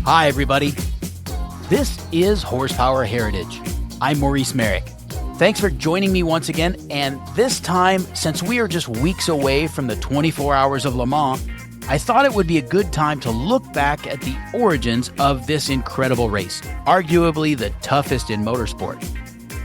Hi, everybody. This is Horsepower Heritage. I'm Maurice Merrick. Thanks for joining me once again, and this time, since we are just weeks away from the 24 Hours of Le Mans, I thought it would be a good time to look back at the origins of this incredible race, arguably the toughest in motorsport.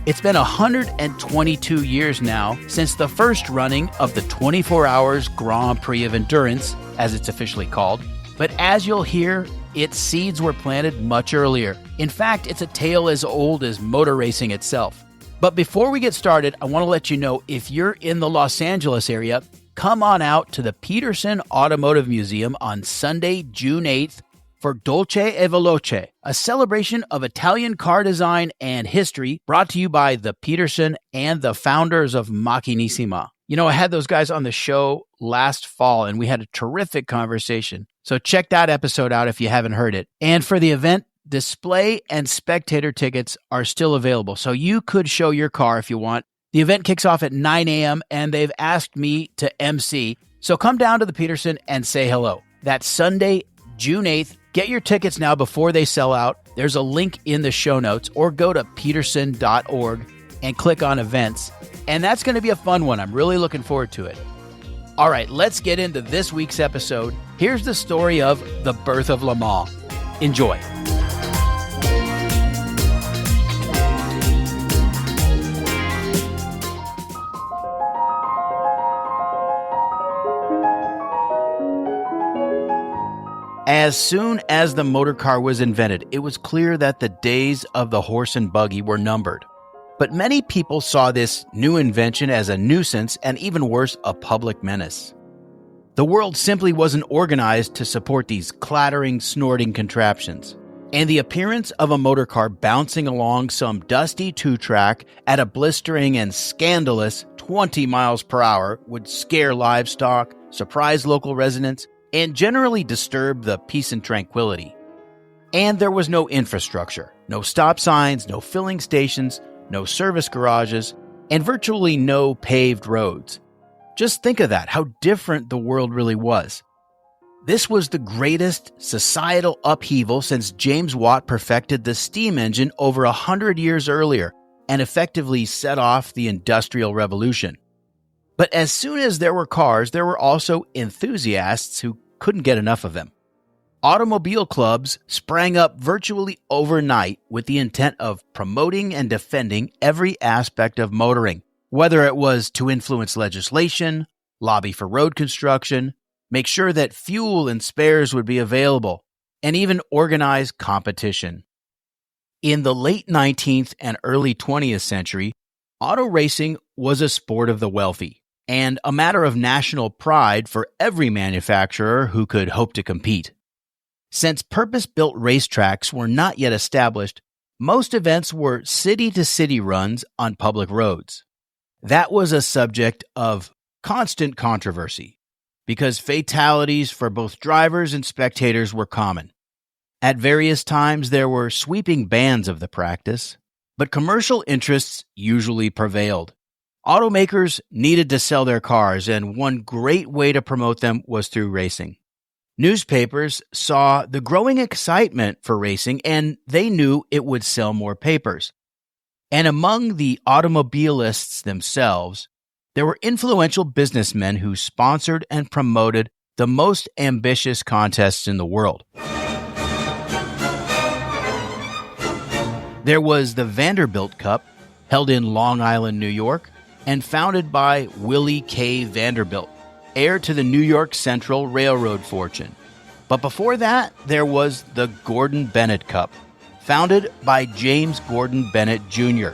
It's been 122 years now since the first running of the 24 Hours Grand Prix of Endurance, as it's officially called, but as you'll hear, its seeds were planted much earlier. In fact, it's a tale as old as motor racing itself. But before we get started, I want to let you know if you're in the Los Angeles area, come on out to the PETERSEN Automotive Museum on Sunday, June 8th for DOLCE e VELOCE, a celebration of Italian car design and history brought to you by the PETERSEN and the founders of Macchinissima. You know, I had those guys on the show last fall and we had a terrific conversation. So check that episode out if you haven't heard it. And for the event, display and spectator tickets are still available, so you could show your car if you want. The event kicks off at 9 a.m. and they've asked me to MC, so come down to the PETERSEN and say hello. That's Sunday, June 8th. Get your tickets now before they sell out. There's a link in the show notes, or go to petersen.org and click on events. And that's going to be a fun one. I'm really looking forward to it. All right, let's get into this week's episode. Here's the story of the birth of Le Mans. Enjoy. As soon as the motor car was invented, it was clear that the days of the horse and buggy were numbered. But many people saw this new invention as a nuisance and, even worse, a public menace. The world simply wasn't organized to support these clattering, snorting contraptions. And the appearance of a motor car bouncing along some dusty two-track at a blistering and scandalous 20 miles per hour would scare livestock, surprise local residents, and generally disturb the peace and tranquility. And there was no infrastructure, no stop signs, no filling stations, no service garages, and virtually no paved roads. Just think of that, how different the world really was. This was the greatest societal upheaval since James Watt perfected the steam engine over 100 years earlier and effectively set off the Industrial Revolution. But as soon as there were cars, there were also enthusiasts who couldn't get enough of them. Automobile clubs sprang up virtually overnight with the intent of promoting and defending every aspect of motoring, whether it was to influence legislation, lobby for road construction, make sure that fuel and spares would be available, and even organize competition. In the late 19th and early 20th century, auto racing was a sport of the wealthy, and a matter of national pride for every manufacturer who could hope to compete. Since purpose-built racetracks were not yet established, most events were city-to-city runs on public roads. That was a subject of constant controversy, because fatalities for both drivers and spectators were common. At various times, there were sweeping bans of the practice, but commercial interests usually prevailed. Automakers needed to sell their cars, and one great way to promote them was through racing. Newspapers saw the growing excitement for racing, and they knew it would sell more papers. And among the automobilists themselves, there were influential businessmen who sponsored and promoted the most ambitious contests in the world. There was the Vanderbilt Cup, held in Long Island, New York, and founded by Willie K. Vanderbilt, heir to the New York Central Railroad fortune. But before that, there was the Gordon Bennett Cup, founded by James Gordon Bennett Jr.,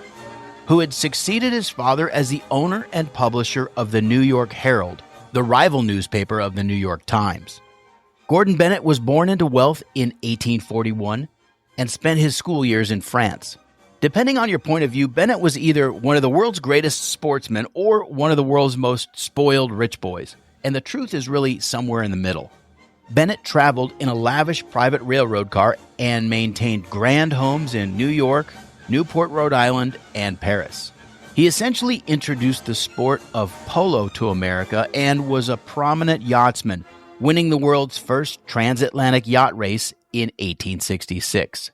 who had succeeded his father as the owner and publisher of the New York Herald, the rival newspaper of the New York Times. Gordon Bennett was born into wealth in 1841 and spent his school years in France. Depending on your point of view, Bennett was either one of the world's greatest sportsmen or one of the world's most spoiled rich boys. And the truth is really somewhere in the middle. Bennett traveled in a lavish private railroad car and maintained grand homes in New York, Newport, Rhode Island, and Paris. He essentially introduced the sport of polo to America and was a prominent yachtsman, winning the world's first transatlantic yacht race in 1866.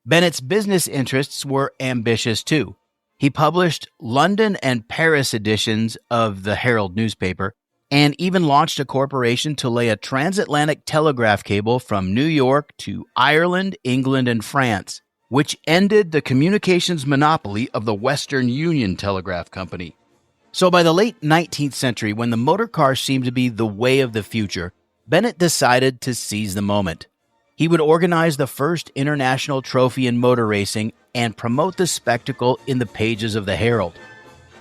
Bennett's business interests were ambitious too. He published London and Paris editions of the Herald newspaper and even launched a corporation to lay a transatlantic telegraph cable from New York to Ireland, England, and France, which ended the communications monopoly of the Western Union Telegraph Company. So by the late 19th century, when the motor car seemed to be the way of the future, Bennett decided to seize the moment. He would organize the first international trophy in motor racing and promote the spectacle in the pages of the Herald.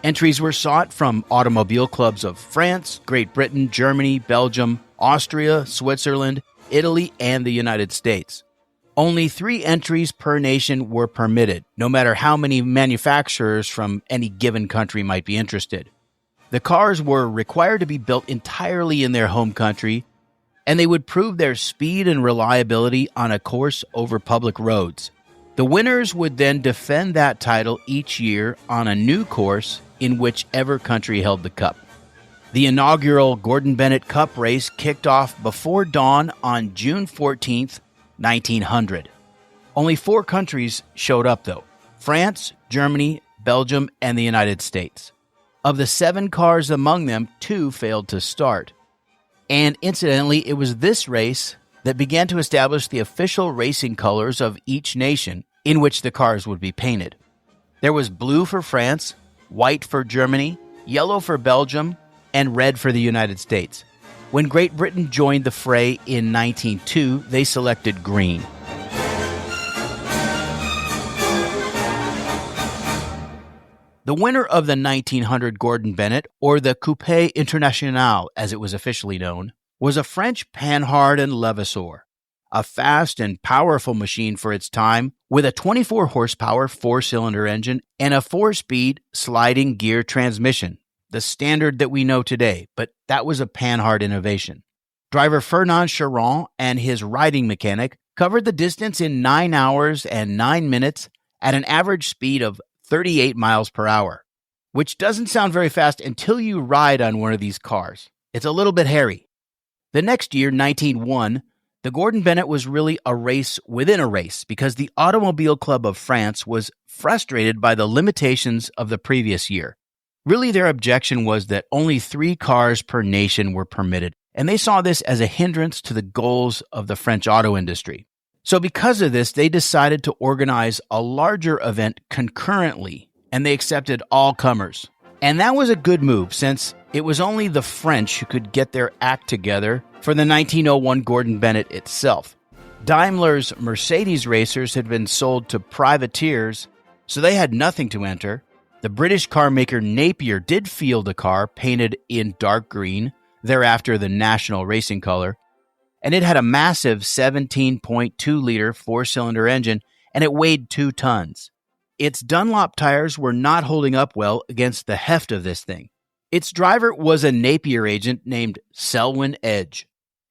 Entries were sought from automobile clubs of France, Great Britain, Germany, Belgium, Austria, Switzerland, Italy, and the United States. Only 3 entries per nation were permitted, no matter how many manufacturers from any given country might be interested. The cars were required to be built entirely in their home country, and they would prove their speed and reliability on a course over public roads. The winners would then defend that title each year on a new course in whichever country held the cup. The inaugural Gordon Bennett Cup race kicked off before dawn on June 14th, 1900. Only 4 countries showed up, though: France, Germany, Belgium, and the United States. Of the 7 cars among them, 2 failed to start. And incidentally, it was this race that began to establish the official racing colors of each nation in which the cars would be painted. There was blue for France, white for Germany, yellow for Belgium, and red for the United States. When Great Britain joined the fray in 1902, they selected green. The winner of the 1900 Gordon Bennett, or the Coupé International as it was officially known, was a French Panhard and Levasseur, a fast and powerful machine for its time with a 24-horsepower 4-cylinder engine and a 4-speed sliding gear transmission, the standard that we know today, but that was a Panhard innovation. Driver Fernand Chiron and his riding mechanic covered the distance in 9 hours and 9 minutes at an average speed of 38 miles per hour, which doesn't sound very fast until you ride on one of these cars. It's a little bit hairy. The next year, 1901, the Gordon Bennett was really a race within a race because the Automobile Club of France was frustrated by the limitations of the previous year. Really, their objection was that only 3 cars per nation were permitted, and they saw this as a hindrance to the goals of the French auto industry. So because of this, they decided to organize a larger event concurrently, and they accepted all comers. And that was a good move, since it was only the French who could get their act together for the 1901 Gordon Bennett itself. Daimler's Mercedes racers had been sold to privateers, so they had nothing to enter. The British car maker Napier did field a car painted in dark green, thereafter the national racing color, and it had a massive 17.2-liter 4-cylinder engine, and it weighed 2 tons. Its Dunlop tires were not holding up well against the heft of this thing. Its driver was a Napier agent named Selwyn Edge,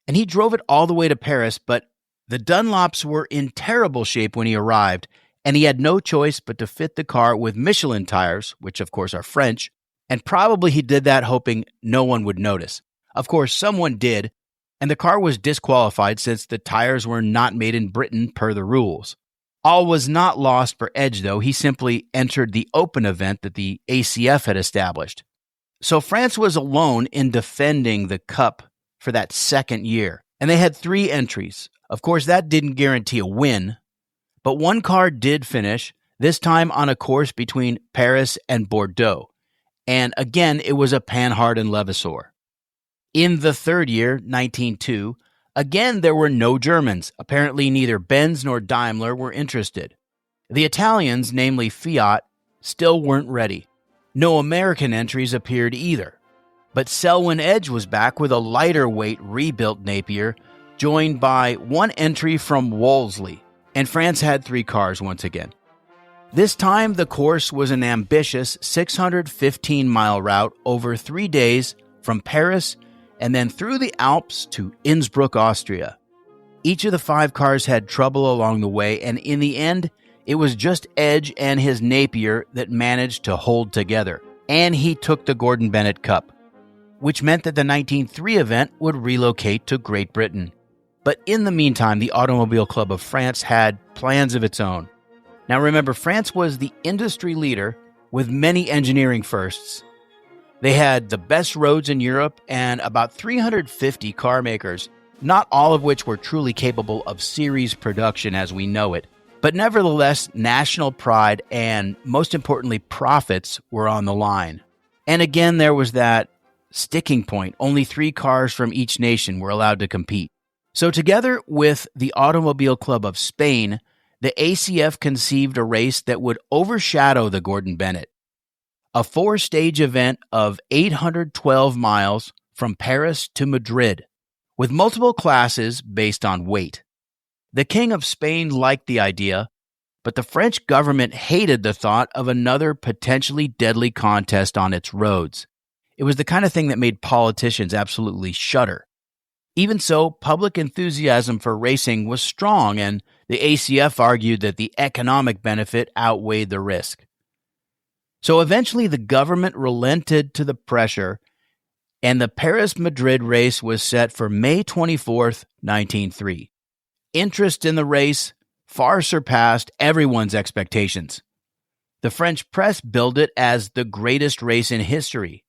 and he drove it all the way to Paris, but the Dunlops were in terrible shape when he arrived, and he had no choice but to fit the car with Michelin tires, which of course are French, and probably he did that hoping no one would notice. Of course, someone did, and the car was disqualified since the tires were not made in Britain per the rules. All was not lost for Edge, though. He simply entered the open event that the ACF had established. So France was alone in defending the Cup for that second year, and they had 3 entries. Of course, that didn't guarantee a win, but one car did finish, this time on a course between Paris and Bordeaux. And again, it was a Panhard and Levasseur. In the third year, 1902, again there were no Germans. Apparently neither Benz nor Daimler were interested. The Italians, namely Fiat, still weren't ready. No American entries appeared either. But Selwyn Edge was back with a lighter weight rebuilt Napier, joined by 1 entry from Wolseley, and France had 3 cars once again. This time the course was an ambitious 615-mile route over 3 days from Paris and then through the Alps to Innsbruck, Austria. Each of the 5 cars had trouble along the way, and in the end, it was just Edge and his Napier that managed to hold together, and he took the Gordon Bennett Cup, which meant that the 1903 event would relocate to Great Britain. But in the meantime, the Automobile Club of France had plans of its own. Now remember, France was the industry leader with many engineering firsts. They had the best roads in Europe and about 350 car makers, not all of which were truly capable of series production as we know it. But nevertheless, national pride and, most importantly, profits were on the line. And again, there was that sticking point. Only 3 cars from each nation were allowed to compete. So together with the Automobile Club of Spain, the ACF conceived a race that would overshadow the Gordon Bennett. A 4-stage event of 812 miles from Paris to Madrid, with multiple classes based on weight. The King of Spain liked the idea, but the French government hated the thought of another potentially deadly contest on its roads. It was the kind of thing that made politicians absolutely shudder. Even so, public enthusiasm for racing was strong, and the ACF argued that the economic benefit outweighed the risk. So eventually the government relented to the pressure, and the Paris-Madrid race was set for May 24th, 1903. Interest in the race far surpassed everyone's expectations. The French press billed it as the greatest race in history.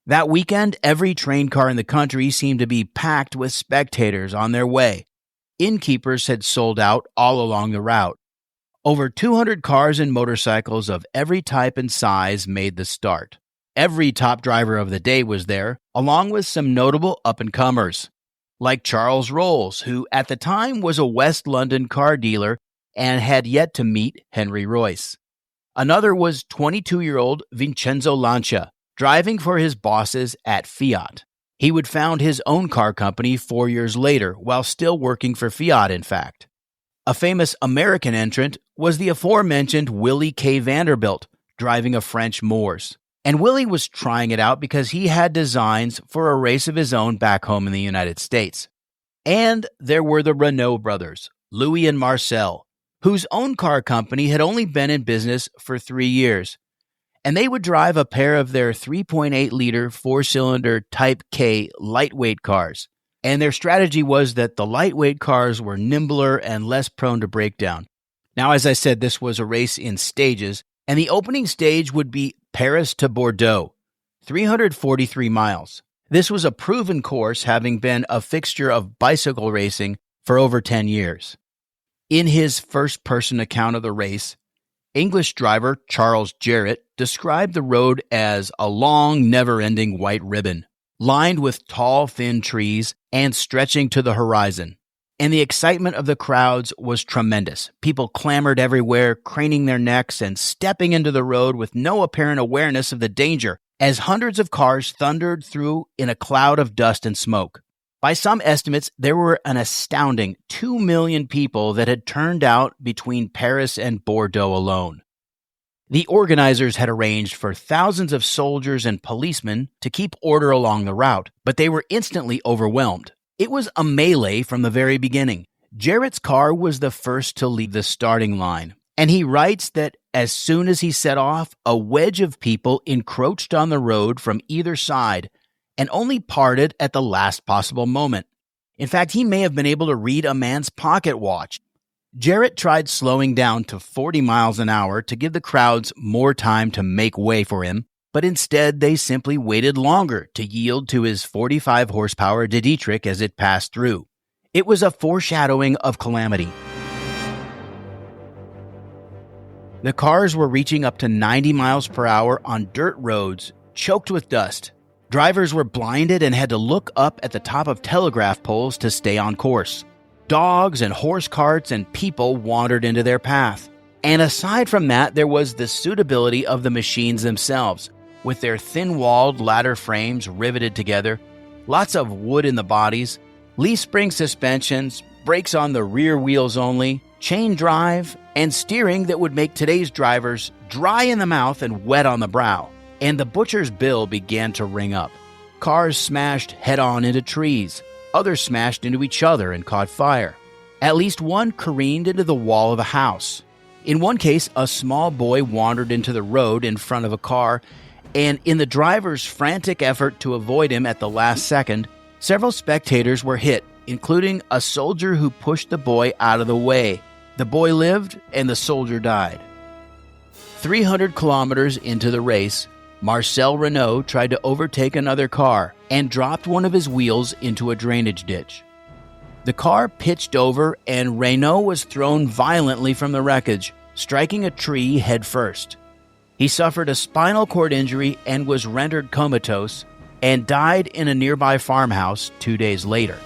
That weekend, every train car in the country seemed to be packed with spectators on their way. Innkeepers had sold out all along the route. Over 200 cars and motorcycles of every type and size made the start. Every top driver of the day was there, along with some notable up-and-comers, like Charles Rolls, who at the time was a West London car dealer and had yet to meet Henry Royce. Another was 22-year-old Vincenzo Lancia, driving for his bosses at Fiat. He would found his own car company 4 years later, while still working for Fiat, in fact. A famous American entrant was the aforementioned Willie K. Vanderbilt, driving a French Moors. And Willie was trying it out because he had designs for a race of his own back home in the United States. And there were the Renault brothers, Louis and Marcel, whose own car company had only been in business for 3 years. And they would drive a pair of their 3.8-liter 4-cylinder Type K lightweight cars. And their strategy was that the lightweight cars were nimbler and less prone to breakdown. Now, as I said, this was a race in stages, and the opening stage would be Paris to Bordeaux, 343 miles. This was a proven course, having been a fixture of bicycle racing for over 10 years. In his first-person account of the race, English driver Charles Jarrett described the road as a long, never-ending white ribbon, lined with tall, thin trees and stretching to the horizon. And the excitement of the crowds was tremendous. People clamored everywhere, craning their necks and stepping into the road with no apparent awareness of the danger, as hundreds of cars thundered through in a cloud of dust and smoke. By some estimates, there were an astounding 2 million people that had turned out between Paris and Bordeaux alone. The organizers had arranged for thousands of soldiers and policemen to keep order along the route, but they were instantly overwhelmed. It was a melee from the very beginning. Jarrett's car was the first to leave the starting line, and he writes that as soon as he set off, a wedge of people encroached on the road from either side and only parted at the last possible moment. In fact, he may have been able to read a man's pocket watch. Jarrett tried slowing down to 40 miles an hour to give the crowds more time to make way for him, but instead they simply waited longer to yield to his 45 horsepower De Dietrich as it passed through. It was a foreshadowing of calamity. The cars were reaching up to 90 miles per hour on dirt roads choked with dust. Drivers were blinded and had to look up at the top of telegraph poles to stay on course. Dogs and horse carts and people wandered into their path. And aside from that, there was the suitability of the machines themselves, with their thin-walled ladder frames riveted together, lots of wood in the bodies, leaf spring suspensions, brakes on the rear wheels only, chain drive, and steering that would make today's drivers dry in the mouth and wet on the brow. And the butcher's bill began to ring up. Cars smashed head-on into trees. Others smashed into each other and caught fire. At least one careened into the wall of a house. In one case, a small boy wandered into the road in front of a car, and in the driver's frantic effort to avoid him at the last second, several spectators were hit, including a soldier who pushed the boy out of the way. The boy lived and the soldier died. 300 kilometers into the race, Marcel Renault tried to overtake another car and dropped one of his wheels into a drainage ditch. The car pitched over and Renault was thrown violently from the wreckage, striking a tree head first. He suffered a spinal cord injury and was rendered comatose and died in a nearby farmhouse 2 days later.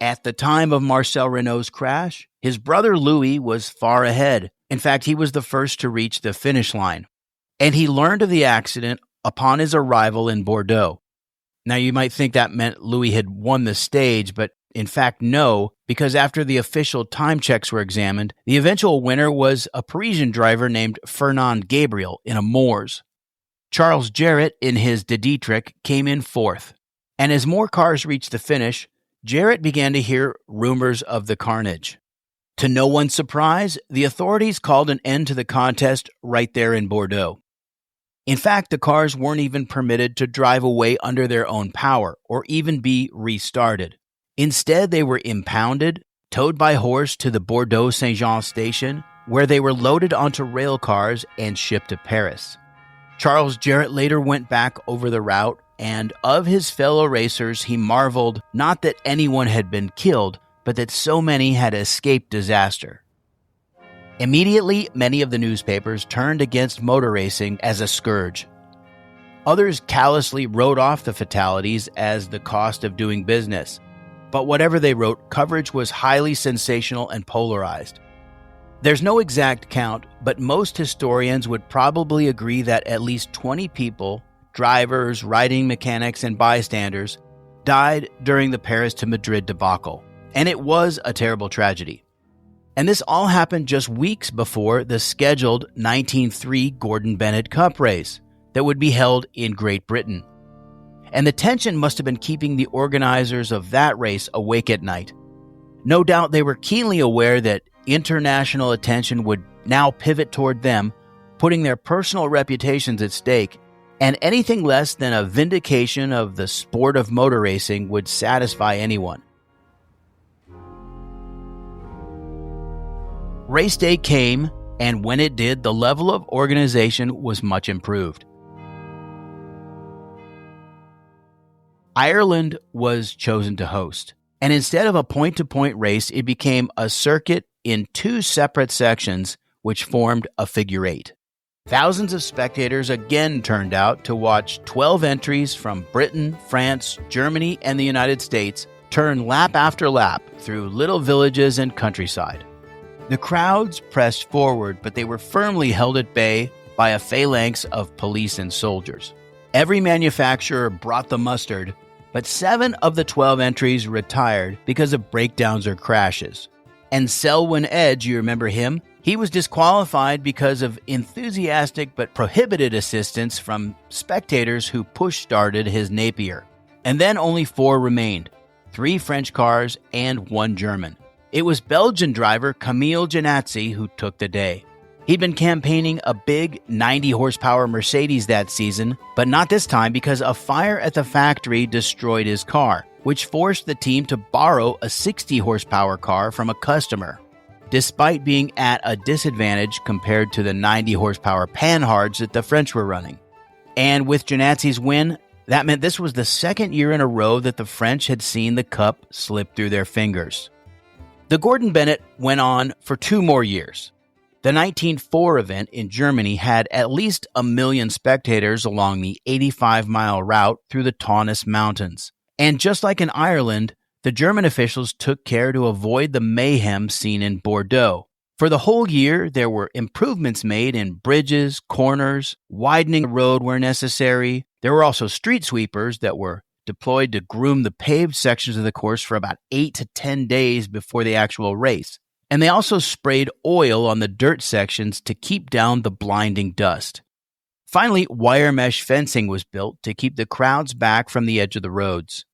At the time of Marcel Renault's crash, his brother Louis was far ahead. In fact, he was the first to reach the finish line, and he learned of the accident upon his arrival in Bordeaux. Now, you might think that meant Louis had won the stage, but in fact, no, because after the official time checks were examined, the eventual winner was a Parisian driver named Fernand Gabriel in a Moors. Charles Jarrett in his De Dietrich came in fourth, and as more cars reached the finish, Jarrett began to hear rumors of the carnage. To no one's surprise, the authorities called an end to the contest right there in Bordeaux. In fact, the cars weren't even permitted to drive away under their own power or even be restarted. Instead, they were impounded, towed by horse to the Bordeaux Saint-Jean station, where they were loaded onto rail cars and shipped to Paris. Charles Jarrett later went back over the route, and of his fellow racers, he marveled not that anyone had been killed, but that so many had escaped disaster. Immediately, many of the newspapers turned against motor racing as a scourge. Others callously wrote off the fatalities as the cost of doing business. But whatever they wrote, coverage was highly sensational and polarized. There's no exact count, but most historians would probably agree that at least 20 people, drivers, riding mechanics, and bystanders, died during the Paris to Madrid debacle. And it was a terrible tragedy. And this all happened just weeks before the scheduled 1903 Gordon Bennett Cup race that would be held in Great Britain. And the tension must have been keeping the organizers of that race awake at night. No doubt they were keenly aware that international attention would now pivot toward them, putting their personal reputations at stake, and anything less than a vindication of the sport of motor racing would satisfy anyone. Race day came, and when it did, the level of organization was much improved. Ireland was chosen to host, and instead of a point-to-point race, it became a circuit in two separate sections which formed a figure eight. Thousands of spectators again turned out to watch 12 entries from Britain, France, Germany, and the United States turn lap after lap through little villages and countryside. The crowds pressed forward, but they were firmly held at bay by a phalanx of police and soldiers. Every manufacturer brought the mustard, but 7 of the 12 entries retired because of breakdowns or crashes. And Selwyn Edge, you remember him? He was disqualified because of enthusiastic but prohibited assistance from spectators who push-started his Napier. And then only 4 remained, 3 French cars and 1 German. It was Belgian driver Camille Janazzi who took the day. He'd been campaigning a big 90-horsepower Mercedes that season, but not this time because a fire at the factory destroyed his car, which forced the team to borrow a 60-horsepower car from a customer, despite being at a disadvantage compared to the 90-horsepower Panhards that the French were running. And with Janazzi's win, that meant this was the second year in a row that the French had seen the cup slip through their fingers. The Gordon Bennett went on for 2 more years. The 1904 event in Germany had at least 1 million spectators along the 85-mile route through the Taunus Mountains. And just like in Ireland, the German officials took care to avoid the mayhem seen in Bordeaux. For the whole year, there were improvements made in bridges, corners, widening the road where necessary. There were also street sweepers that were deployed to groom the paved sections of the course for about 8 to 10 days before the actual race. And they also sprayed oil on the dirt sections to keep down the blinding dust. Finally, wire mesh fencing was built to keep the crowds back from the edge of the roads.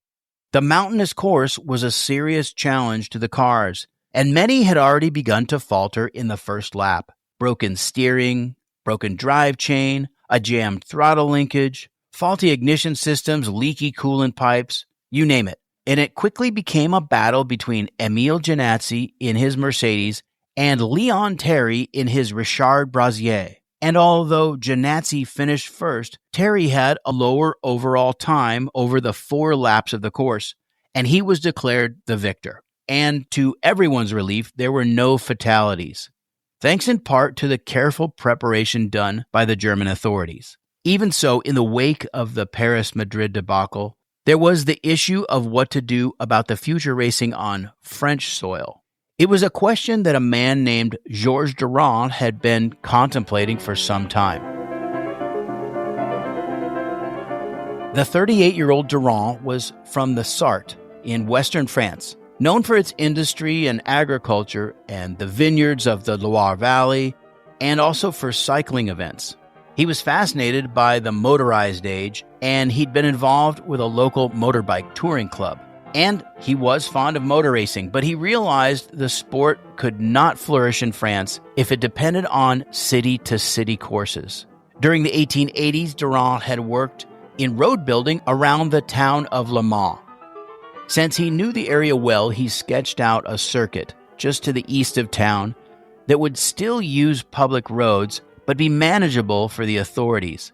The mountainous course was a serious challenge to the cars, and many had already begun to falter in the first lap. Broken steering, broken drive chain, a jammed throttle linkage, Faulty ignition systems, leaky coolant pipes, you name it. And it quickly became a battle between Émile Genazzi in his Mercedes and Leon Terry in his Richard Brasier. And although Genazzi finished first, Terry had a lower overall time over the 4 laps of the course, and he was declared the victor. And to everyone's relief, there were no fatalities, thanks in part to the careful preparation done by the German authorities. Even so, in the wake of the Paris-Madrid debacle, there was the issue of what to do about the future racing on French soil. It was a question that a man named Georges Durand had been contemplating for some time. The 38-year-old Durand was from the Sarthe in western France, known for its industry and agriculture and the vineyards of the Loire Valley, and also for cycling events. He was fascinated by the motorized age, and he'd been involved with a local motorbike touring club. And he was fond of motor racing, but he realized the sport could not flourish in France if it depended on city-to-city courses. During the 1880s, Durand had worked in road building around the town of Le Mans. Since he knew the area well, he sketched out a circuit just to the east of town that would still use public roads but be manageable for the authorities.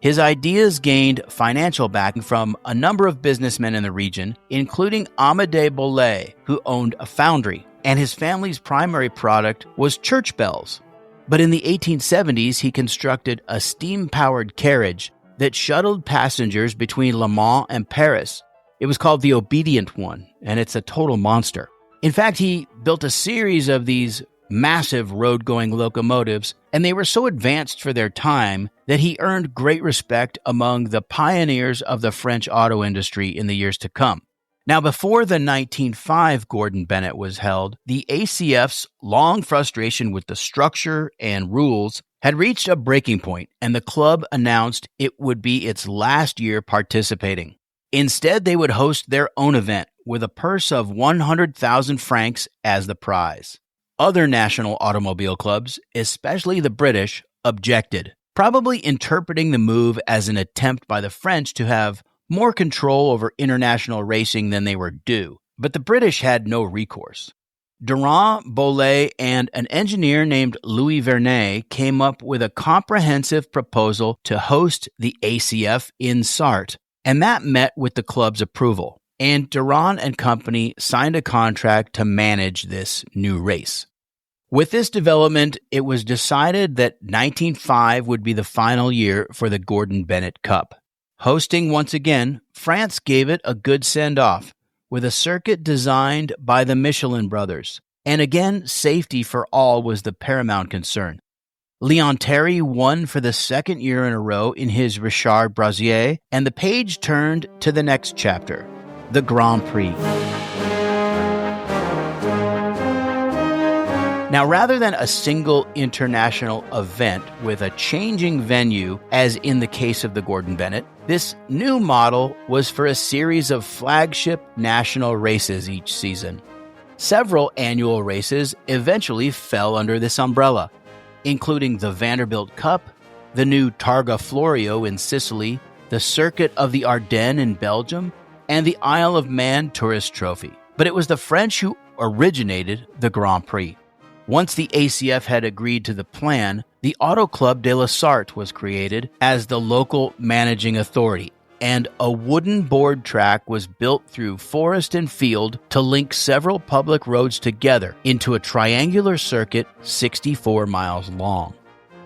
His ideas gained financial backing from a number of businessmen in the region, including Amédée Bollée, who owned a foundry, and his family's primary product was church bells. But in the 1870s, he constructed a steam-powered carriage that shuttled passengers between Le Mans and Paris. It was called the Obedient One, and it's a total monster. In fact, he built a series of these massive road-going locomotives, and they were so advanced for their time that he earned great respect among the pioneers of the French auto industry in the years to come. Now, before the 1905 Gordon Bennett was held, the ACF's long frustration with the structure and rules had reached a breaking point, and the club announced it would be its last year participating. Instead, they would host their own event with a purse of 100,000 francs as the prize. Other national automobile clubs, especially the British, objected, probably interpreting the move as an attempt by the French to have more control over international racing than they were due. But the British had no recourse. Durand, Bollée, and an engineer named Louis Vernet came up with a comprehensive proposal to host the ACF in Sarthe, and that met with the club's approval. And Durand and Company signed a contract to manage this new race. With this development, it was decided that 1905 would be the final year for the Gordon Bennett Cup. Hosting once again, France gave it a good send-off, with a circuit designed by the Michelin brothers. And again, safety for all was the paramount concern. Leon Terry won for the second year in a row in his Richard Brasier, and the page turned to the next chapter, the Grand Prix. Now, rather than a single international event with a changing venue, as in the case of the Gordon Bennett, this new model was for a series of flagship national races each season. Several annual races eventually fell under this umbrella, including the Vanderbilt Cup, the new Targa Florio in Sicily, the Circuit of the Ardennes in Belgium, and the Isle of Man Tourist Trophy. But it was the French who originated the Grand Prix. Once the ACF had agreed to the plan, the Auto Club de la Sarthe was created as the local managing authority, and a wooden board track was built through forest and field to link several public roads together into a triangular circuit 64 miles long.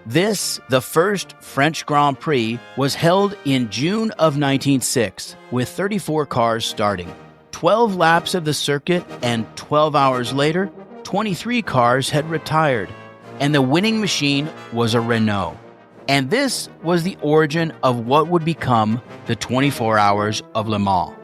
This, the first French Grand Prix, was held in June of 1906, with 34 cars starting. 12 laps of the circuit, and 12 hours later, 23 cars had retired, and the winning machine was a Renault. And this was the origin of what would become the 24 Hours of Le Mans.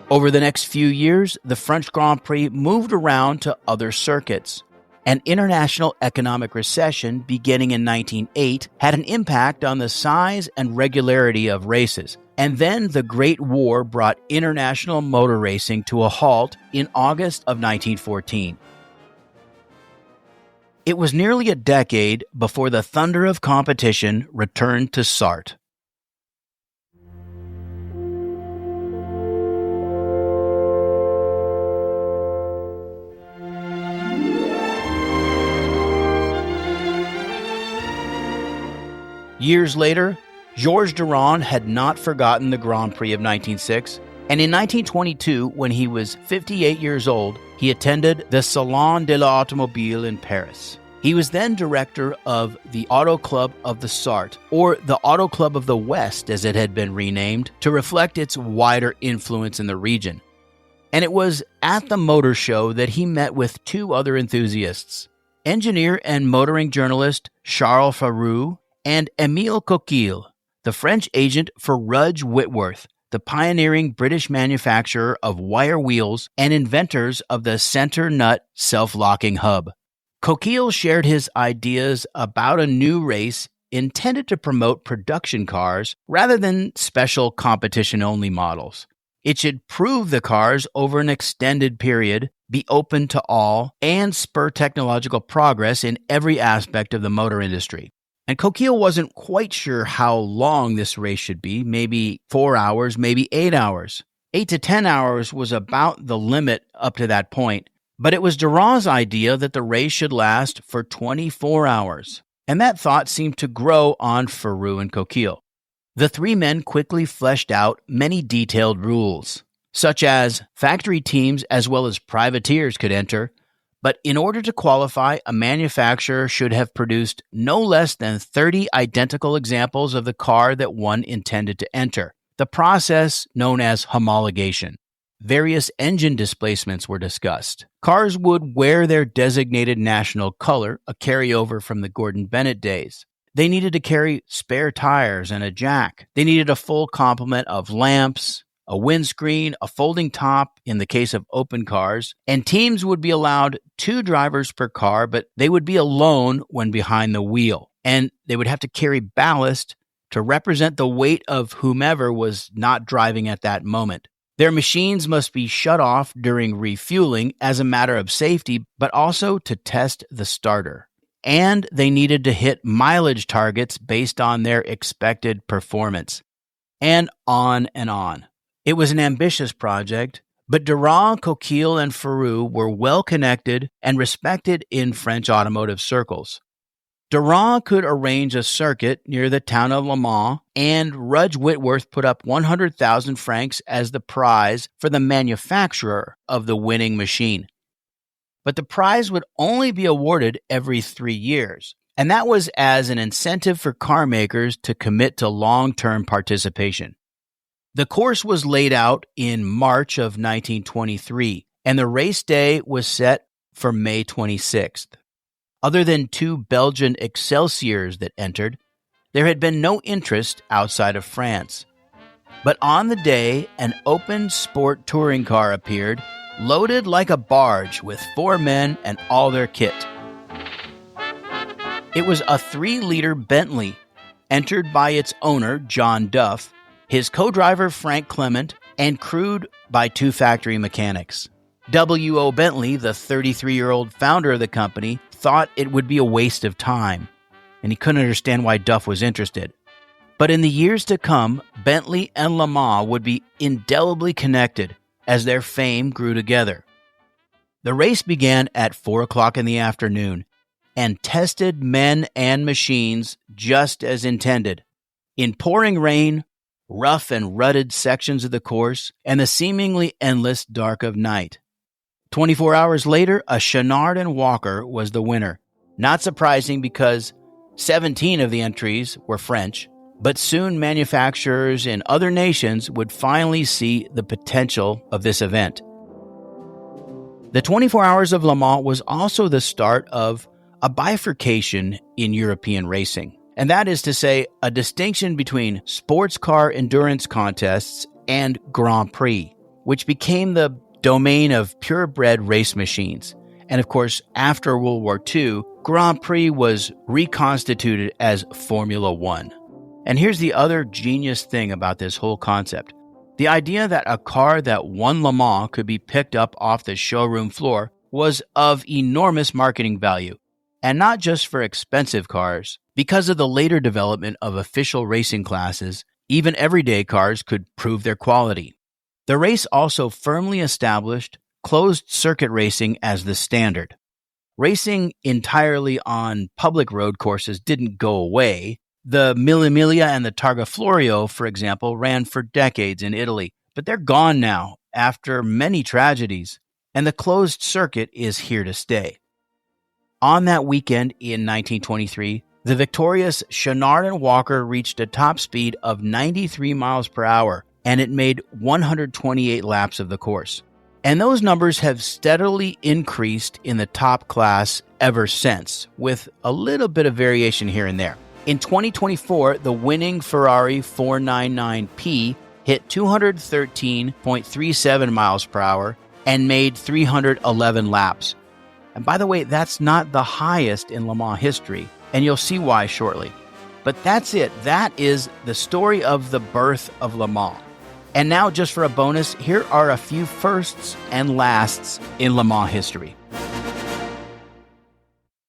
Over the next few years, the French Grand Prix moved around to other circuits. An international economic recession beginning in 1908 had an impact on the size and regularity of races. And then the Great War brought international motor racing to a halt in August of 1914. It was nearly a decade before the thunder of competition returned to Sarthe. Years later, Georges Durand had not forgotten the Grand Prix of 1906, and in 1922, when he was 58 years old, he attended the Salon de l'Automobile in Paris. He was then director of the Auto Club of the Sarthe, or the Auto Club of the West as it had been renamed, to reflect its wider influence in the region. And it was at the motor show that he met with two other enthusiasts, engineer and motoring journalist Charles Faroux and Émile Coquille, the French agent for Rudge Whitworth, the pioneering British manufacturer of wire wheels and inventors of the center nut self-locking hub. Coquille shared his ideas about a new race intended to promote production cars rather than special competition-only models. It should prove the cars over an extended period, be open to all, and spur technological progress in every aspect of the motor industry. And Coquille wasn't quite sure how long this race should be, maybe 4 hours, maybe 8 hours. 8 to 10 hours was about the limit up to that point, but it was Durand's idea that the race should last for 24 hours. And that thought seemed to grow on Faroux and Coquille. The three men quickly fleshed out many detailed rules, such as factory teams as well as privateers could enter, but in order to qualify, a manufacturer should have produced no less than 30 identical examples of the car that one intended to enter, the process known as homologation. Various engine displacements were discussed. Cars would wear their designated national color, a carryover from the Gordon Bennett days. They needed to carry spare tires and a jack. They needed a full complement of lamps, a windscreen, a folding top in the case of open cars, and teams would be allowed 2 drivers per car, but they would be alone when behind the wheel, and they would have to carry ballast to represent the weight of whomever was not driving at that moment. Their machines must be shut off during refueling as a matter of safety, but also to test the starter. And they needed to hit mileage targets based on their expected performance. And on and on. It was an ambitious project, but Durand, Coquille, and Faroux were well connected and respected in French automotive circles. Durand could arrange a circuit near the town of Le Mans, and Rudge Whitworth put up 100,000 francs as the prize for the manufacturer of the winning machine. But the prize would only be awarded every 3 years, and that was as an incentive for car makers to commit to long-term participation. The course was laid out in March of 1923, and the race day was set for May 26th. Other than 2 Belgian Excelsiors that entered, there had been no interest outside of France. But on the day, an open sport touring car appeared, loaded like a barge with 4 men and all their kit. It was a 3-liter Bentley, entered by its owner, John Duff, his co-driver Frank Clement, and crewed by 2 factory mechanics. W.O. Bentley, the 33-year-old founder of the company, thought it would be a waste of time, and he couldn't understand why Duff was interested. But in the years to come, Bentley and Le Mans would be indelibly connected as their fame grew together. The race began at 4 o'clock in the afternoon and tested men and machines just as intended. In pouring rain, rough and rutted sections of the course, and the seemingly endless dark of night. 24 hours later, a Chenard and Walker was the winner. Not surprising because 17 of the entries were French, but soon manufacturers in other nations would finally see the potential of this event. The 24 Hours of Le Mans was also the start of a bifurcation in European racing. And that is to say, a distinction between sports car endurance contests and Grand Prix, which became the domain of purebred race machines. And of course, after World War II, Grand Prix was reconstituted as Formula One. And here's the other genius thing about this whole concept. The idea that a car that won Le Mans could be picked up off the showroom floor was of enormous marketing value. and not just for expensive cars. Because of the later development of official racing classes, even everyday cars could prove their quality. The race also firmly established closed-circuit racing as the standard. Racing entirely on public road courses didn't go away. The Mille Miglia and the Targa Florio, for example, ran for decades in Italy, but they're gone now after many tragedies, and the closed circuit is here to stay. On that weekend in 1923, the victorious Chenard and Walker reached a top speed of 93 miles per hour, and it made 128 laps of the course. And those numbers have steadily increased in the top class ever since, with a little bit of variation here and there. In 2024, the winning Ferrari 499P hit 213.37 miles per hour and made 311 laps. And by the way, that's not the highest in Le Mans history, and you'll see why shortly. But that's it. That is the story of the birth of Le Mans. And now, just for a bonus, here are a few firsts and lasts in Le Mans history.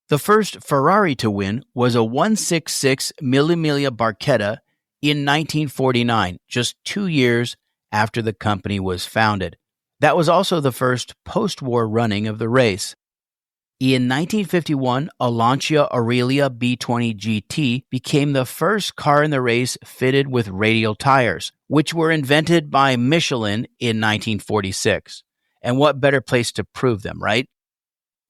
The first Ferrari to win was a 166 Mille Miglia Barchetta in 1949, just 2 years after the company was founded. That was also the first post-war running of the race. In 1951, a Lancia Aurelia B20 GT became the first car in the race fitted with radial tires, which were invented by Michelin in 1946. And what better place to prove them, right?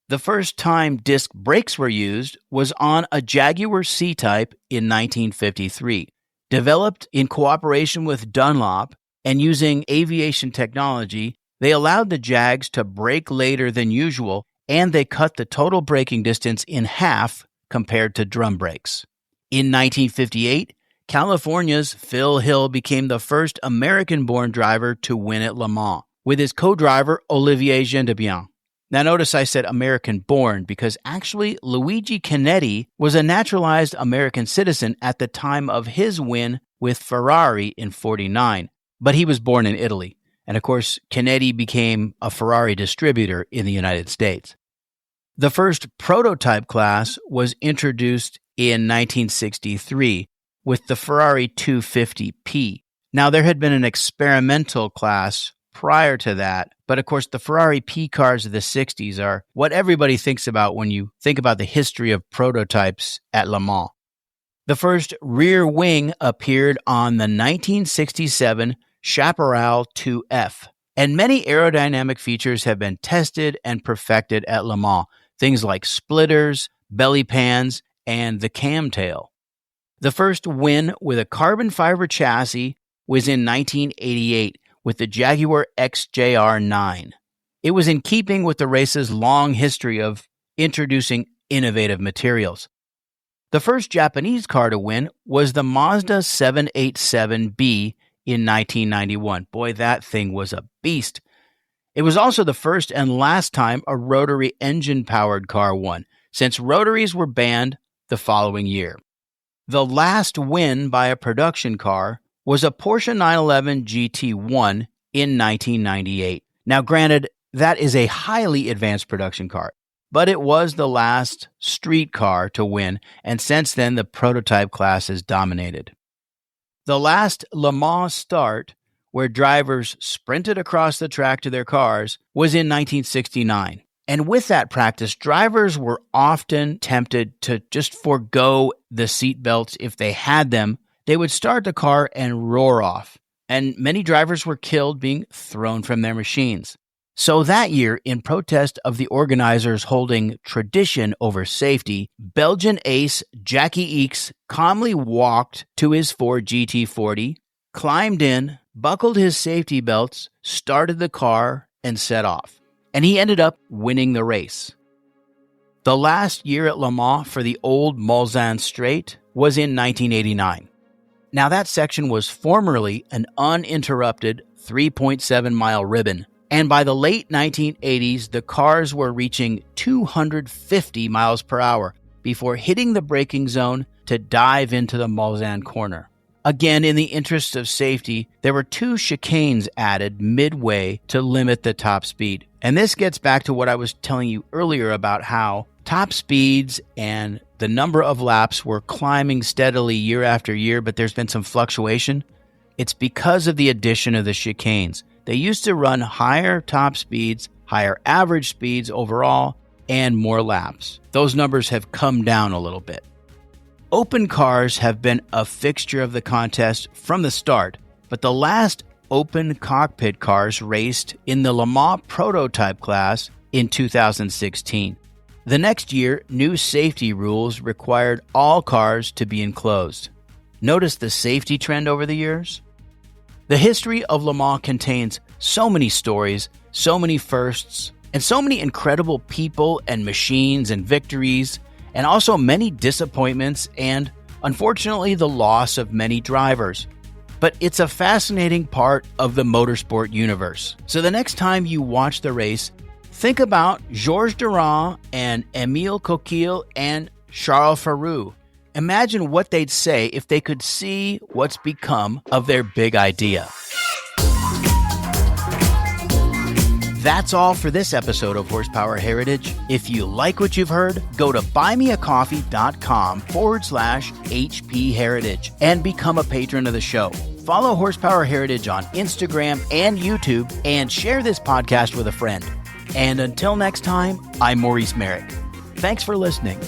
The first time disc brakes were used was on a Jaguar C-Type in 1953. Developed in cooperation with Dunlop and using aviation technology, they allowed the Jags to brake later than usual, and they cut the total braking distance in half compared to drum brakes. In 1958, California's Phil Hill became the first American-born driver to win at Le Mans, with his co-driver Olivier Gendebien. Now notice I said American-born because actually Luigi Chinetti was a naturalized American citizen at the time of his win with Ferrari in '49, but he was born in Italy. And of course, Chinetti became a Ferrari distributor in the United States. The first prototype class was introduced in 1963 with the Ferrari 250P. Now, there had been an experimental class prior to that, but of course, the Ferrari P cars of the 60s are what everybody thinks about when you think about the history of prototypes at Le Mans. The first rear wing appeared on the 1967 Chaparral 2F, and many aerodynamic features have been tested and perfected at Le Mans, things like splitters, belly pans, and the camtail. The first win with a carbon fiber chassis was in 1988 with the Jaguar XJR9. It was in keeping with the race's long history of introducing innovative materials. The first Japanese car to win was the Mazda 787B in 1991. Boy, that thing was a beast. It was also the first and last time a rotary engine-powered car won, since rotaries were banned the following year. The last win by a production car was a Porsche 911 GT1 in 1998. Now, granted, that is a highly advanced production car, but it was the last street car to win, and since then the prototype class has dominated. The last Le Mans start, where drivers sprinted across the track to their cars, was in 1969. And with that practice, drivers were often tempted to just forego the seat belts if they had them. They would start the car and roar off, and many drivers were killed being thrown from their machines. So that year, in protest of the organizers holding tradition over safety, Belgian ace Jackie Ickx calmly walked to his Ford GT40, climbed in, buckled his safety belts, started the car, and set off. And he ended up winning the race. The last year at Le Mans for the old Mulsanne Straight was in 1989. Now that section was formerly an uninterrupted 3.7-mile ribbon, and by the late 1980s, the cars were reaching 250 miles per hour before hitting the braking zone to dive into the Mulsanne corner. Again, in the interest of safety, there were 2 chicanes added midway to limit the top speed. And this gets back to what I was telling you earlier about how top speeds and the number of laps were climbing steadily year after year, but there's been some fluctuation. It's because of the addition of the chicanes. They used to run higher top speeds, higher average speeds overall, and more laps. Those numbers have come down a little bit. Open cars have been a fixture of the contest from the start, but the last open cockpit cars raced in the Le Mans prototype class in 2016. The next year, new safety rules required all cars to be enclosed. Notice the safety trend over the years? The history of Le Mans contains so many stories, so many firsts, and so many incredible people and machines and victories, and also many disappointments and, unfortunately, the loss of many drivers. But it's a fascinating part of the motorsport universe. So the next time you watch the race, think about Georges Durand and Émile Coquille and Charles Faroux. Imagine what they'd say if they could see what's become of their big idea. That's all for this episode of Horsepower Heritage. If you like what you've heard, go to buymeacoffee.com/HP Heritage and become a patron of the show. Follow Horsepower Heritage on Instagram and YouTube and share this podcast with a friend. And until next time, I'm Maurice Merrick. Thanks for listening.